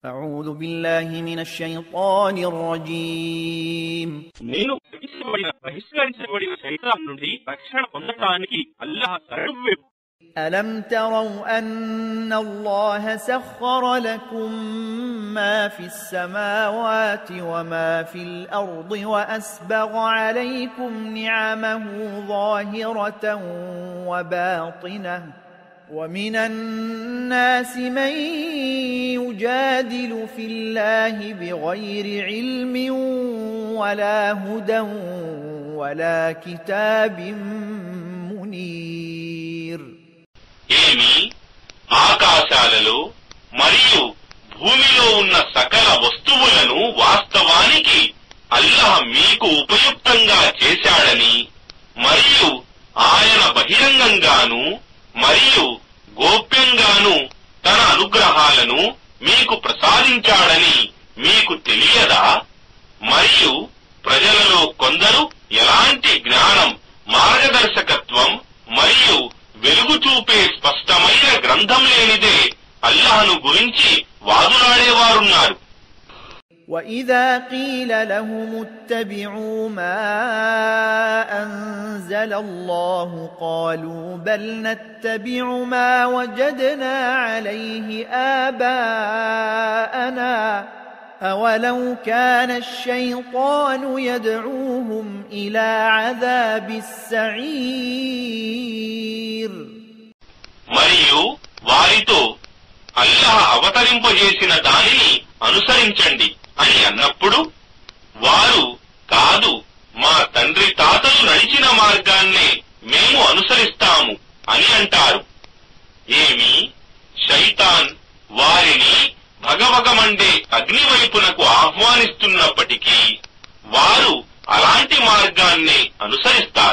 أعوذ بالله من الشيطان الرجيم నేను బహిష్కరించబడిన శైతాన్ నుండి రక్షణ పొందడానికి అల్లాహ్ శరణు. ألم تروا أن الله سخر لكم ما في السماوات وما في الأرض وأسبغ عليكم نعمه ظاهرة وباطنة ومن الناس من يجادل في الله بغير علم ولا هدى ولا كتاب منير. ఏమి ఆకాశాలలో మరియు భూమిలో ఉన్న సకల వస్తువులను వాస్తవానికి అల్లాహ్ మీకు ఉపయుక్తంగా చేశాడని మరియు ఆయన బహిరంగంగాను మరియు గోప్యంగాను తన అనుగ్రహాలను మీకు ప్రసాదించాడని మీకు తెలియదా? మరియు ప్రజలలో కొందరు ఎలాంటి జ్ఞానం, మార్గదర్శకత్వం మరియు వెలుగు చూపే స్పష్టమైన గ్రంథం లేనిదే అల్లాహ్ను గురించి వాదులాడేవారున్నారు. وَإِذَا قِيلَ لَهُمُ اتَّبِعُوا مَا أَنزَلَ اللَّهُ قَالُوا بَلْ نَتَّبِعُ مَا وَجَدْنَا عَلَيْهِ آبَاءَنَا أَوَلَوْ كَانَ الشَّيْطَانُ يَدْعُوهُمْ إِلَى عَذَابِ السَّعِيرِ. మరియు వారితో అల్లాహ్ అవతరింపజేసిన దానిని అనుసరించండి అని అన్నప్పుడు వారు, కాదు, మా తండ్రి తాతలు నడిచిన మార్గాన్నే మేము అనుసరిస్తాము అని అంటారు. ఏమి శైతాన్ వారిని భగభగమండే అగ్ని వైపునకు ఆహ్వానిస్తున్నప్పటికీ వారు అలాంటి మార్గాన్నే అనుసరిస్తారు.